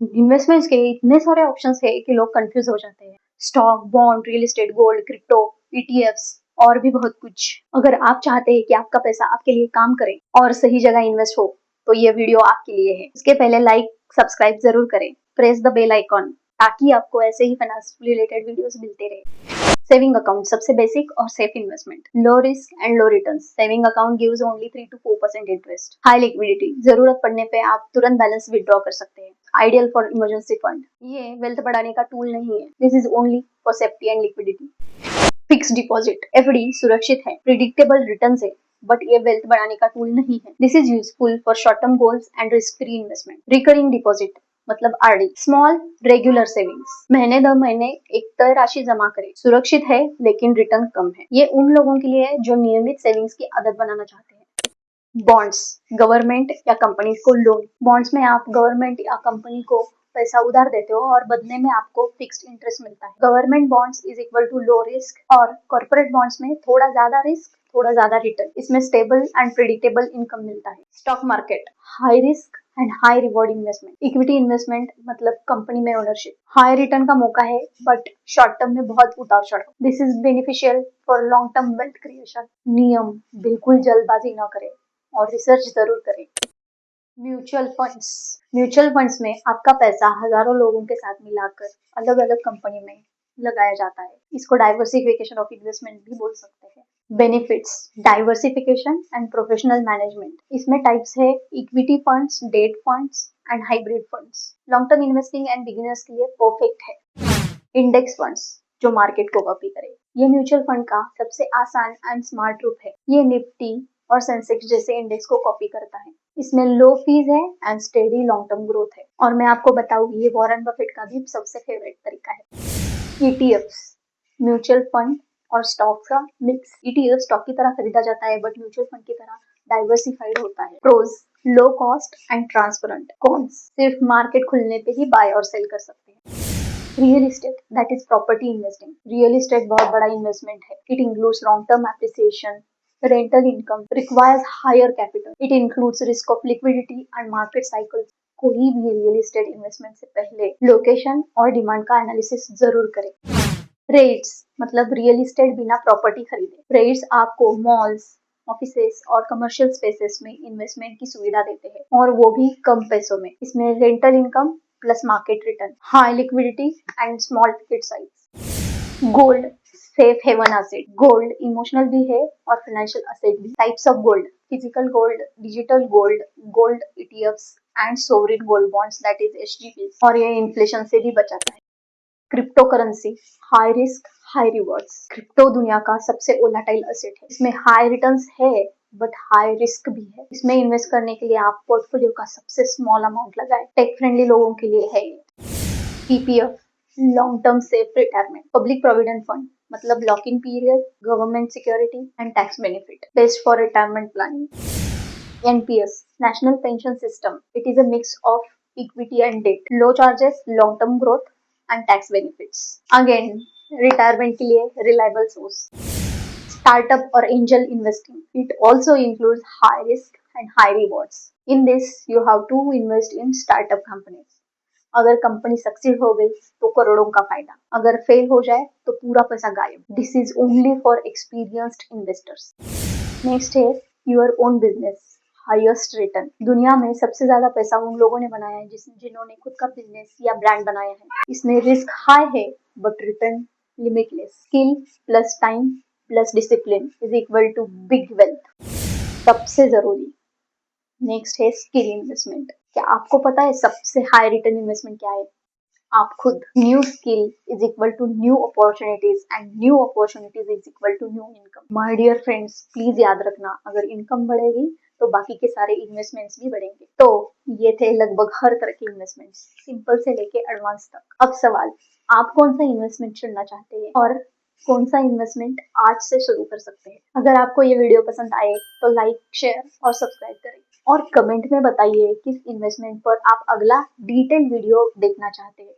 Investments के इतने सारे ऑप्शंस है कि लोग कंफ्यूज हो जाते हैं। Stock, bond, real estate, gold, crypto, ETFs और भी बहुत कुछ। अगर आप चाहते हैं कि आपका पैसा आपके लिए काम करे और सही जगह इन्वेस्ट हो, तो ये वीडियो आपके लिए है। इसके पहले लाइक, सब्सक्राइब जरूर करें। प्रेस द बेल आइकॉन ताकि आपको ऐसे ही फाइनेंस रिलेटेड वीडियोस मिलते रहे। सेविंग अकाउंट सबसे बेसिक और safe investment. Low risk and low return. Saving account gives only 3 to 4% interest. High liquidity, जरूरत पड़ने पे आप तुरंत बैलेंस विड्रॉ कर सकते हैं। Ideal for emergency fund. ये वेल्थ बढ़ाने का टूल नहीं है, this is only for safety and liquidity. Fix deposit, FD सुरक्षित है, प्रिडिक्टेबल रिटर्न है, बट ये वेल्थ बढ़ाने का टूल नहीं है। This is useful for short term goals and risk free investment. Recurring deposit मतलब आरडी, स्मॉल रेगुलर सेविंग्स, महीने दर महीने एक तय राशि जमा करें, सुरक्षित है लेकिन रिटर्न कम है। ये उन लोगों के लिए है जो नियमित सेविंग्स की आदत बनाना चाहते हैं। बॉन्ड्स, गवर्नमेंट या कंपनी को लोन। बॉन्ड्स में आप गवर्नमेंट या कंपनी को पैसा उधार देते हो और बदले में आपको फिक्स्ड इंटरेस्ट मिलता है। Government bonds is equal to low risk और कॉर्पोरेट बॉन्ड्स में थोड़ा ज्यादा रिस्क, थोड़ा ज्यादा रिटर्न। इसमें स्टेबल एंड प्रिडिक्टेबल इनकम मिलता है। Stock market, high risk and high reward investment. Equity investment मतलब कंपनी में ओनरशिप। हाई रिटर्न का मौका है बट शॉर्ट टर्म में बहुत उतार चढ़ाव। This is beneficial for long term wealth creation. नियम, बिल्कुल जल्दबाजी न करें और रिसर्च जरूर करें। म्यूचुअल फंड्स, म्यूचुअल फंड्स में आपका पैसा हजारों लोगों के साथ मिलाकर अलग अलग कंपनी में लगाया जाता है। इसको डाइवर्सिफिकेशन ऑफ इन्वेस्टमेंट भी बोल सकते हैं। Benefits, diversification and professional management. इसमें टाइप्स है equity funds, date funds and hybrid funds. Long term investing and beginners के लिए परफेक्ट है। इंडेक्स फंड्स जो मार्केट को कॉपी करे। ये म्यूचुअल फंड का सबसे आसान एंड स्मार्ट रूप है। ये निफ्टी और सेंसेक्स जैसे इंडेक्स को कॉपी करता है। इसमें लो फीस है and steady long term growth है। और मैं आपको बताऊंगी, ये वॉरेन बफेट का भी सबसे फेवरेट तरीका है। ईटीएफ्स, म्यूचुअल फंड और स्टॉक का मिक्स। ईटीएफ स्टॉक की तरह खरीदा जाता है बट म्यूचुअल फंड की तरह डाइवर्सिफाइड होता है। Pros, low cost and transparent. Cons, सिर्फ मार्केट खुलने पे ही बाय और सेल कर सकते हैं। Real estate, that is property investing. Real estate बहुत बड़ा इन्वेस्टमेंट है। It includes long term appreciation, rental income, requires higher capital. It includes risk of liquidity and market cycles. कोई भी रियल एस्टेट इन्वेस्टमेंट से पहले लोकेशन और demand का analysis जरूर करें। रेट्स मतलब रियल एस्टेट बिना प्रॉपर्टी खरीदे। रेट्स आपको मॉल्स, ऑफिसेस और कमर्शियल स्पेसेस में इन्वेस्टमेंट की सुविधा देते हैं और वो भी कम पैसों में। इसमें rental income plus market return, high liquidity and small ticket size. Gold, safe haven asset. Gold emotional भी है और फाइनेंशियल एसेट भी। Types of gold, physical gold, digital gold, gold ETFs and sovereign gold bonds that is HGB. और ये inflation से भी बचाता है। Crypto currency, high risk high rewards. Crypto दुनिया का सबसे वोलेटाइल एसेट है। इसमें हाई रिटर्न्स है बट हाई रिस्क भी है। इसमें इन्वेस्ट करने के लिए आप पोर्टफोलियो का सबसे स्मॉल अमाउंट लगाएं। टेक फ्रेंडली लोगों के लिए है ये। PPF, long term safe retirement. Public provident fund मतलब lock in period, government security and tax benefit, best for retirement planning. NPS, national pension system. It is a mix of equity and debt, low charges, long term growth and tax benefits. Again retirement के लिए reliable source. Startup or angel investing. It also includes high risk and high rewards. In this, you have to invest in startup companies. अगर company succeed हो गई तो करोड़ों का फायदा, अगर फेल हो जाए तो पूरा पैसा गायब। This is only for experienced investors. Next है your own business, highest return. दुनिया में सबसे ज्यादा पैसा उन लोगों ने बनाया है जिन्होंने खुद का बिजनेस या ब्रांड बनाया है। इसमें रिस्क हाई है but return limitless. Skill plus time plus discipline is equal to big wealth. सबसे जरूरी नेक्स्ट है स्किल इन्वेस्टमेंट। क्या आपको पता है सबसे हाई रिटर्न इन्वेस्टमेंट क्या है? आप खुद। New skill is equal to new opportunities and new opportunities is equal to new income. My dear friends, please याद रखना, अगर इनकम बढ़ेगी तो बाकी के सारे इन्वेस्टमेंट्स भी बढ़ेंगे। तो ये थे लगभग हर तरह के इन्वेस्टमेंट्स, सिंपल से लेके एडवांस तक। अब सवाल, आप कौन सा इन्वेस्टमेंट चुनना चाहते हैं और कौन सा इन्वेस्टमेंट आज से शुरू कर सकते हैं? अगर आपको ये वीडियो पसंद आए तो लाइक, शेयर और सब्सक्राइब करें और कमेंट में बताइए किस इन्वेस्टमेंट पर आप अगला डिटेल वीडियो देखना चाहते हैं।